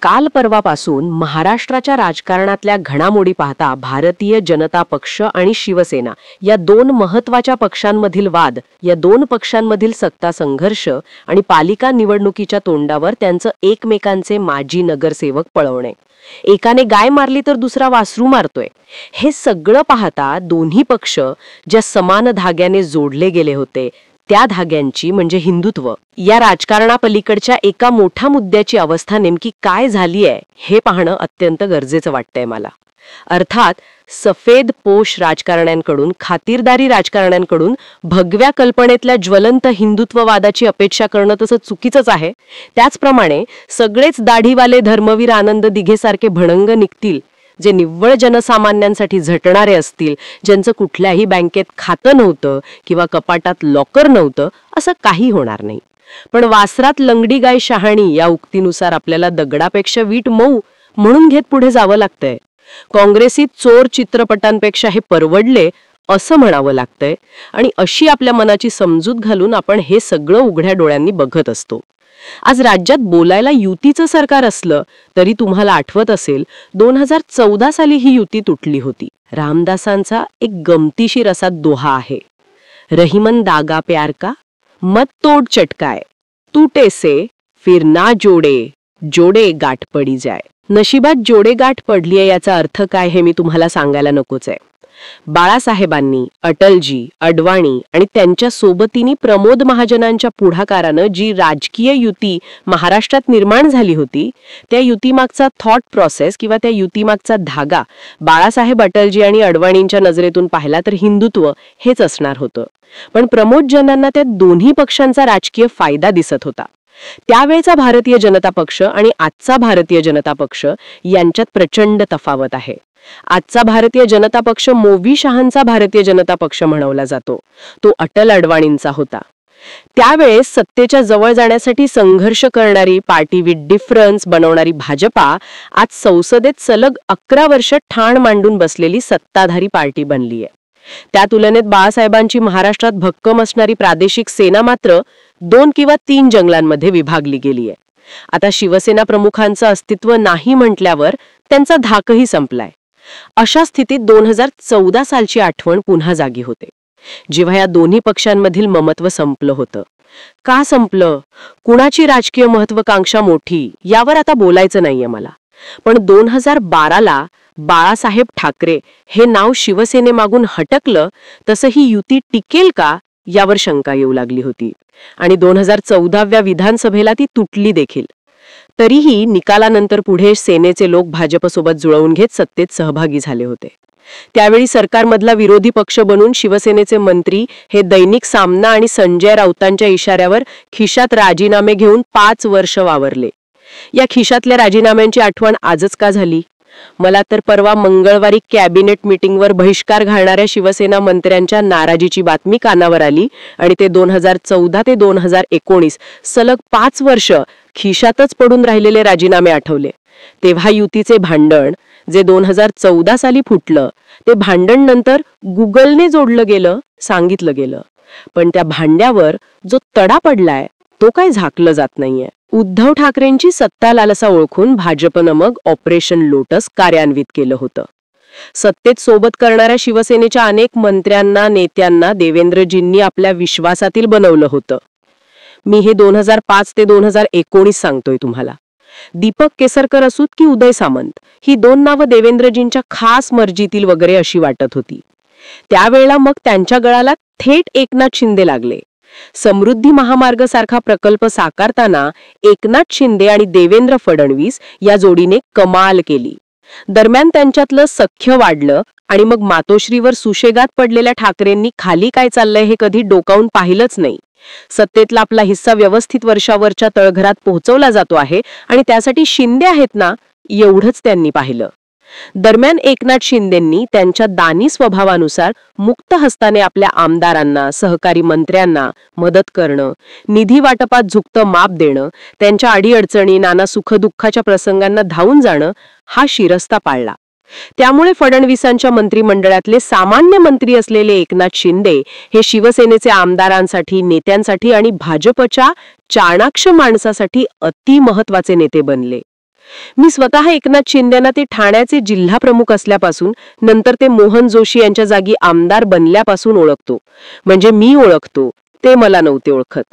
काल परवापासून महाराष्ट्राच्या राजकारणातल्या घडामोडी पाहता भारतीय जनता पक्ष आणि शिवसेना या दोन महत्त्वाच्या पक्षांमधील वाद, या दोन पक्षांमधील सत्ता संघर्ष आणि पालिका निवडणुकीच्या तोंडावर त्यांचं एकमेकांचे माजी नगरसेवक पळवणे, एकाने गाय मारली तर दुसरा वासरू मारतोय, हे सगळं पाहता दोन्ही पक्ष ज्या समान धाग्याने जोडले गेले होते त्या धाग्यांची म्हणजे हिंदुत्व या राजकारणापलीकडच्या एका मोठ्या मुद्द्याची अवस्था नेमकी काय झाली आहे हे पाहणं अत्यंत गरजेचं वाटतंय मला. अर्थात सफेद पोष राजकारण्यांकडून, खातिरदारी राजकारण्यांकडून भगव्या कल्पनेतल्या ज्वलंत हिंदुत्ववादाची अपेक्षा करणं तसं चुकीचंच आहे. त्याचप्रमाणे सगळेच दाढीवाले धर्मवीर आनंद दिघेसारखे भणंग निघतील जे निव्वळ जनसामान्यांसाठी झटणारे असतील, ज्यांचं कुठल्याही बँकेत खातं नव्हतं किंवा कपाटात लॉकर नव्हतं, असं काही होणार नाही. पण वासरात लंगडी गाय शहाणी या उक्तीनुसार आपल्याला दगडापेक्षा वीट मऊ म्हणून घेत पुढे जावं लागतंय. काँग्रेसी चोर चित्रपटांपेक्षा हे परवडले असं म्हणावं लागतंय आणि अशी आपल्या मनाची समजूत घालून आपण हे सगळं उघड्या डोळ्यांनी बघत असतो. आज राज्यात बोलायला युतीचं सरकार असलं तरी तुम्हाला आठवत असेल 2014 साली ही युती तुटली होती. रामदासांचा एक गमतीशीर असा दोहा आहे, रहीमन दागा प्यार का मत तोड चटकाय, टूटे से फिर ना जोडे जोडे गाठ पडी जाय. नशिबात जोडे गाठ पडलीये याचा अर्थ काय हे मी तुम्हाला सांगायला नकोच आहे. बाळासाहेबांनी, अटलजी, अडवाणी आणि त्यांच्या सोबतीने प्रमोद महाजनांच्या पुढाकारानं जी राजकीय युती महाराष्ट्रात निर्माण झाली होती त्या युतीमागचा थॉट प्रोसेस किंवा त्या युतीमागचा धागा बाळासाहेब, अटलजी आणि अडवाणींच्या नजरेतून पाहिला तर हिंदुत्व हेच असणार होतं. पण प्रमोदजनांना त्या दोन्ही पक्षांचा राजकीय फायदा दिसत होता. त्यावेळचा भारतीय जनता पक्ष आणि आजचा भारतीय जनता पक्ष यांच्यात प्रचंड तफावत आहे. आजचा भारतीय जनता पक्ष मोवी शहांचा भारतीय जनता पक्ष म्हणवला जातो, तो अटल अडवाणींचा होता. त्यावेळेस सत्तेच्या जवळ जाण्यासाठी संघर्ष करणारी, पार्टी विथ डिफरन्स बनवणारी भाजपा आज संसदेत सलग 11 वर्ष ठाण मांडून बसलेली सत्ताधारी पार्टी बनलीय. त्या तुलनेत बाळासाहेबांची महाराष्ट्रात भक्कम असणारी प्रादेशिक सेना मात्र 2 किंवा 3 जंगलांमध्ये विभागली गेलीय. आता शिवसेना प्रमुखांचं अस्तित्व नाही म्हटल्यावर त्यांचा धाकही संपलाय. अशा स्थितीत 2014 सालची आठवण पुन्हा जागी होते, जेव्हा या दोन्ही पक्षांमधील ममत्व संपलं होतं. का संपलं, कुणाची राजकीय महत्वाकांक्षा मोठी यावर आता बोलायचं नाहीये मला. पण 2012ला बाळासाहेब ठाकरे हे नाव शिवसेनेमागून हटकलं तसं ही युती टिकेल का यावर शंका येऊ लागली होती आणि 2014व्या विधानसभेला ती तुटली देखील. तरीही निकालानंतर पुढे सेनेचे लोक भाजपसोबत जुळवून घेत सत्तेत सहभागी झाले होते. त्यावेळी सरकारमधला विरोधी पक्ष बनून शिवसेनेचे मंत्री हे दैनिक सामना आणि संजय राऊतांच्या इशाऱ्यावर खिशात राजीनामे घेऊन 5 वर्ष वावरले. या खिशातल्या राजीनाम्यांची आठवण आजच का झाली? मला तर परवा मंगळवारी कॅबिनेट मीटिंगवर बहिष्कार घालणाऱ्या शिवसेना मंत्र्यांच्या नाराजीची बातमी कानावर आली आणि ते 2014 ते 2019 सलग 5 वर्ष खिशातच पडून राहिलेले राजीनामे आठवले. तेव्हा युतीचे भांडण जे 2014 साली फुटलं ते भांडण नंतर गुगलने जोडलं गेलं, सांगितलं गेलं. पण त्या भांड्यावर जो तडा पडलाय तो काय झाकलं जात नाहीये. उद्धव ठाकरेंची सत्ता लालसा ओळखून भाजपनं मग ऑपरेशन लोटस कार्यान्वित केलं होतं. सत्तेत सोबत करणाऱ्या शिवसेनेच्या अनेक मंत्र्यांना, नेत्यांना देवेंद्रजींनी आपल्या विश्वासातील बनवलं होतं. मी हे 2005 ते 2019 सांगतोय तुम्हाला. दीपक केसरकर असुत की उदय सामंत, ही 2 नावं देवेंद्रजींच्या खास मर्जीतील वगैरे अशी वाटत होती. त्यावेळेला मग त्यांच्या गळाला थेट एकनाथ शिंदे लागले. समृद्धी महामार्ग सारखा प्रकल्प साकारताना एकनाथ शिंदे आणि देवेंद्र फडणवीस या जोडीने कमाल केली. दरम्यान त्यांच्यातलं सख्य वाढलं आणि मग मातोश्रीवर सुशेगात पडलेल्या ठाकरेंनी खाली काय चाललंय हे कधी डोकावून पाहिलंच नाही. सत्तेतला आपला हिस्सा व्यवस्थित वर्षावरच्या तळघरात पोहोचवला जातो आहे आणि त्यासाठी शिंदे आहेत ना, एवढंच त्यांनी पाहिलं. दरम्यान एकनाथ शिंदेंनी त्यांच्या दानी स्वभावानुसार मुक्त हस्ताने आपल्या आमदारांना, सहकारी मंत्र्यांना मदत करणं, निधी वाटपात झुकतं माप देणं, त्यांच्या अडीअडचणी, नाना सुखदुःखाच्या प्रसंगांना धावून जाणं हा शिरस्ता पाळला. त्यामुळे फडणवीसांच्या मंत्रिमंडळातले सामान्य मंत्री असलेले एकनाथ शिंदे हे शिवसेनेचे आमदारांसाठी, नेत्यांसाठी आणि भाजपच्या चाणाक्ष माणसासाठी अति महत्वाचे नेते बनले. मी स्वतः एकनाथ शिंदेना ते ठाण्याचे जिल्हा प्रमुख असल्यापासून नंतर ते मोहन जोशी यांच्या जागी आमदार बनल्यापासून ओळखतो. म्हणजे मी ओळखतो, ते मला नव्हते ओळखत.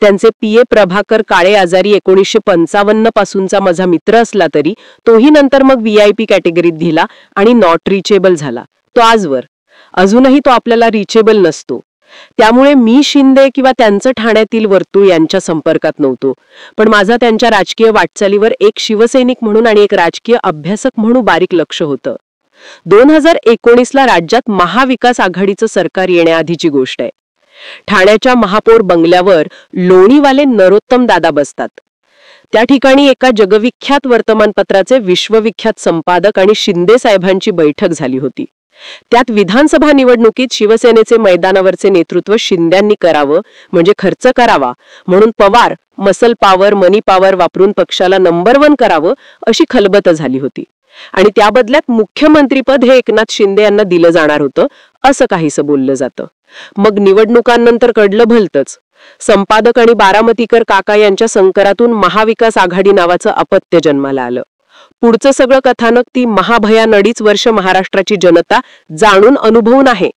त्यांचे पीए प्रभाकर काळे आजारी 1955 पासूनचा माझा मित्र असला तरी तोही नंतर मग VIP कॅटेगरीत गेला आणि नॉट रिचेबल झाला. तो आजवर अजूनही तो आपल्याला रिचेबल नसतो. त्यामुळे मी शिंदे किंवा त्यांचं ठाण्यातील वर्तुळ यांच्या संपर्कात नव्हतो. पण माझा त्यांच्या राजकीय वाटचालीवर एक शिवसैनिक म्हणून आणि एक राजकीय अभ्यासक म्हणून बारीक लक्ष होतं. 2019ला राज्यात महाविकास आघाडीचं सरकार येण्याआधीची गोष्ट आहे. ठाण्याच्या महापौर बंगल्यावर लोणीवाले नरोत्तम दादा बसतात. त्या ठिकाणी एका जगविख्यात वर्तमानपत्राचे विश्वविख्यात संपादक आणि शिंदे साहेबांची बैठक झाली होती. त्यात विधानसभा निवडणुकीत शिवसेनेचे मैदानावरचे नेतृत्व शिंद्यांनी करावं, म्हणजे खर्च करावा, म्हणून पवार मसल पॉवर मनी पॉवर वापरून पक्षाला नंबर 1 करावं अशी खलबत झाली होती. आणि त्या बदल्यात मुख्यमंत्रीपद हे एकनाथ शिंदे यांना दिलं जाणार होतं असं काहीसं बोललं जातं. मग निवडणुकांनंतर कळलं भलतंच. संपादक आणि बारामतीकर काका यांच्या संकरातून महाविकास आघाडी नावाचं अपत्य जन्माला आलं. पुढचं सगळं कथानक ती महाभयान 2.5 वर्ष महाराष्ट्राची जनता जाणून अनुभवून आहे.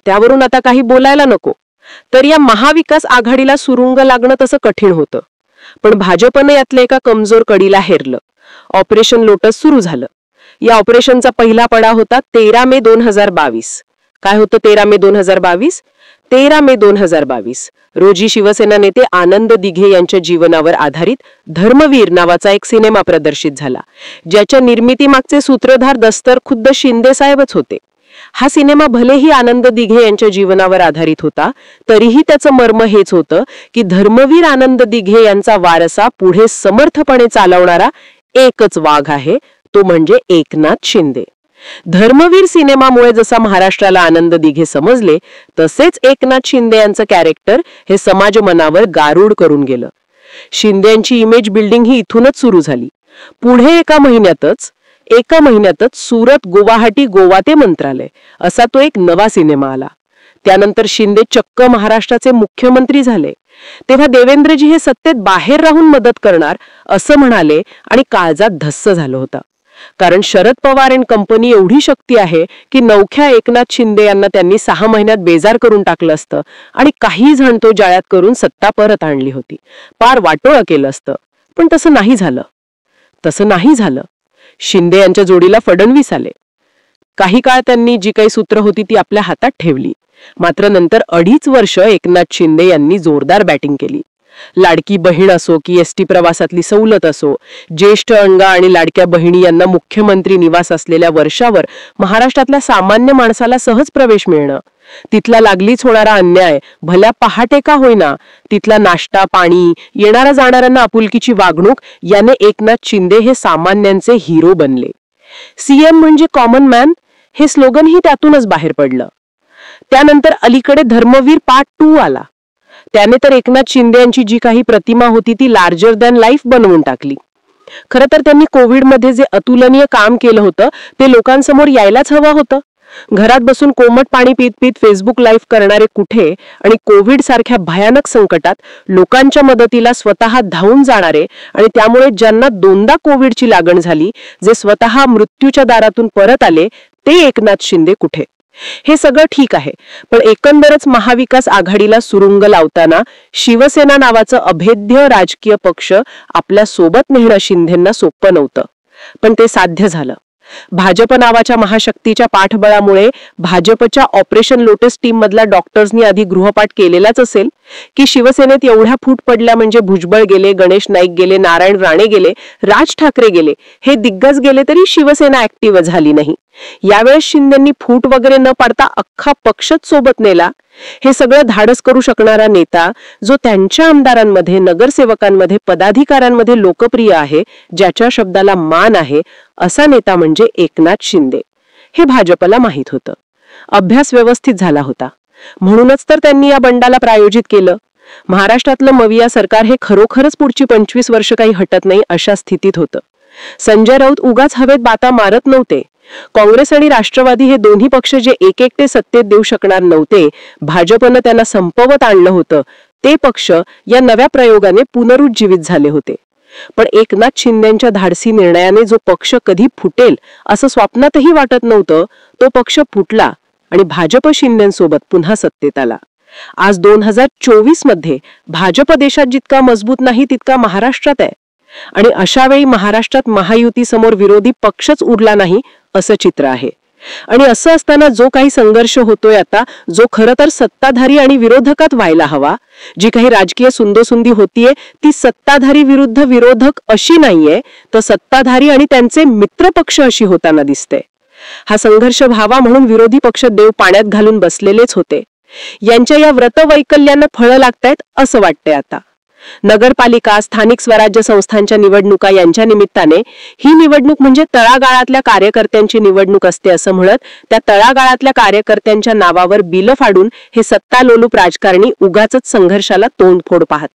त्यावरून आता काही बोलायला नको. तर या महाविकास आघाडीला सुरुंग लागणं तसं कठीण होतं. पण भाजपनं यातल्या एका कमजोर कडीला हेरलं. ऑपरेशन लोटस सुरू झालं. या ऑपरेशनचा पहिला पडाव होता 13 मे 2022. काय होतं 13 मे 2022? 13 मे 2022 रोजी शिवसेना नेते आनंद दिघे यांच्या जीवनावर आधारित धर्मवीर नावाचा एक सिनेमा प्रदर्शित झाला, ज्याच्या निर्मितीमागचे सूत्रधार दस्तर खुद्द शिंदे साहेबच होते. हा सिनेमा भलेही आनंद दिघे यांच्या जीवनावर आधारित होता, तरीही त्याचं मर्म हेच होतं की धर्मवीर आनंद दिघे यांचा वारसा पुढे समर्थपणे चालवणारा एकच वाघ आहे, तो म्हणजे एकनाथ शिंदे. धर्मवीर सिनेमामुळे जसा महाराष्ट्राला आनंद दिघे समजले, तसेच एकनाथ शिंदे यांचं कॅरेक्टर हे समाज मनावर गारूड करून गेलं. शिंदेची इमेज बिल्डिंग ही इथूनच सुरू झाली. पुढे एका महिन्यातच सुरत गुवाहाटी गोवा ते मंत्रालय असा तो एक नवा सिनेमा आला. त्यानंतर शिंदे चक्क महाराष्ट्राचे मुख्यमंत्री झाले. तेव्हा देवेंद्रजी हे सत्तेत बाहेर राहून मदत करणार असं म्हणाले आणि काळजात धस्स झालं होतं. कारण शरद पवार अँड कंपनी एवढी शक्ती आहे की नवख्या एकनाथ शिंदे यांना त्यांनी 6 महिन्यात बेजार करून टाकलं असतं आणि काही झणतो जाळ्यात करून सत्ता परत आणली होती. पार वाटोळं केलं असतं. पण तसं नाही झालं. शिंदे यांच्या जोडीला फडणवीस आले. काही काळ त्यांनी जी काही सूत्र होती ती आपल्या हातात ठेवली. मात्र नंतर 2.5 वर्ष एकनाथ शिंदे यांनी जोरदार बॅटिंग केली. लाडकी बहीण असो की एसटी प्रवासातली सवलत असो, ज्येष्ठ अंगा आणि लाडक्या बहिणी यांना मुख्यमंत्री निवास असलेल्या वर्षावर महाराष्ट्रातल्या सामान्य माणसाला सहज प्रवेश मिळणं, तिथला लागलीच होणारा अन्याय भल्या पहाटे का होईना तिथला नाश्ता पाणी, येणारा जाणाऱ्यांना आपुलकीची वागणूक याने एकनाथ शिंदे हे सामान्यांचे हिरो बनले. सीएम म्हणजे कॉमन मॅन हे स्लोगनही त्यातूनच बाहेर पडलं. त्यानंतर अलीकडे धर्मवीर पार्ट 2 आला. त्याने तर एकनाथ शिंदे यांची जी काही प्रतिमा होती ती लार्जर दॅन लाईफ बनवून टाकली. खरं तर त्यांनी कोविडमध्ये जे अतुलनीय काम केलं होतं ते लोकांसमोर यायलाच हवं होतं. घरात बसून कोमट पाणी पीत पीत फेसबुक लाईव्ह करणारे कुठे, आणि कोविड सारख्या भयानक संकटात लोकांच्या मदतीला स्वतः धावून जाणारे आणि त्यामुळे ज्यांना 2दा कोविडची लागण झाली, जे स्वतः मृत्यूच्या दारातून परत आले, ते एकनाथ शिंदे कुठे? हे सगळं ठीक आहे, पण एकंदरच महाविकास आघाडीला सुरुंग लावताना शिवसेना नावाचं अभेद्य राजकीय पक्ष आपल्या सोबत नेणं शिंदेंना सोपं नव्हतं. पण ते साध्य झालं. भाजप नावाच्या महाशक्तीच्या पाठबळामुळे भाजपच्या ऑपरेशन लोटस टीम मधल्या डॉक्टर्सनी आधी गृहपाठ केलेलाच असेल की शिवसेनेत एवढ्या फूट पडल्या म्हणजे भुजबळ गेले, गणेश नाईक गेले, नारायण राणे गेले, राज ठाकरे गेले, हे दिग्गज गेले तरी शिवसेना ऍक्टिव्ह झाली नाही. यावेळेस शिंदेंनी फूट वगैरे न पाडता अख्खा पक्षच सोबत नेला. हे सगळं धाडस करू शकणारा नेता जो त्यांच्या आमदारांमध्ये, नगरसेवकांमध्ये, पदाधिकाऱ्यांमध्ये लोकप्रिय आहे, ज्याच्या शब्दाला मान आहे, असा नेता म्हणजे एकनाथ शिंदे. हे भाजपला माहित होतं. अभ्यास व्यवस्थित झाला होता. म्हणूनच तर त्यांनी या बंडाला प्रायोजित केलं. महाराष्ट्रातलं मविया सरकार हे खरोखरच पुढची 25 वर्ष काही हटत नाही अशा स्थितीत होतं. संजय राऊत उगाच हवेत बाता मारत नव्हते. काँग्रेस आणि राष्ट्रवादी हे दोन्ही पक्ष जे एकटे सत्तेत देऊ शकणार नव्हते, भाजपनं त्यांना संपवत आणलं होतं, ते पक्ष या नव्या प्रयोगाने पुनरुज्जीवित झाले होते. पण एकनाथ शिंदेच्या धाडसी निर्णयाने जो पक्ष कधी फुटेल असं स्वप्नातही वाटत नव्हतं, तो पक्ष फुटला आणि भाजप शिंदेसोबत पुन्हा सत्तेत आला. आज 2024 मध्ये भाजप देशात जितका मजबूत नाही तितका महाराष्ट्रात आहे. आणि अशा वेळी महाराष्ट्रात महायुती समोर विरोधी पक्षच उरला नाही असं चित्र आहे. आणि असं असताना जो काही संघर्ष होतोय आता, जो खरं तर सत्ताधारी आणि विरोधकात व्हायला हवा, जी काही राजकीय सुंदोसुंदी होतीये ती सत्ताधारी विरुद्ध विरोधक अशी नाहीये, तर सत्ताधारी आणि त्यांचे मित्रपक्ष अशी होताना दिसते. हा संघर्ष व्हावा म्हणून विरोधी पक्ष देव पाण्यात घालून बसलेलेच होते. यांच्या या व्रतवैकल्यांना फळं लागतायत असं वाटतंय आता. नगरपालिका, स्थानिक स्वराज्य संस्थांच्या निवडणुका यांच्या निमित्ताने ही निवडणूक म्हणजे तळागाळातल्या कार्यकर्त्यांची निवडणूक असते असं म्हणत त्या तळागाळातल्या कार्यकर्त्यांच्या नावावर बिलं फाडून हे सत्तालोलूप राजकारणी उगाचच संघर्षाला तोंडफोड पाहतात.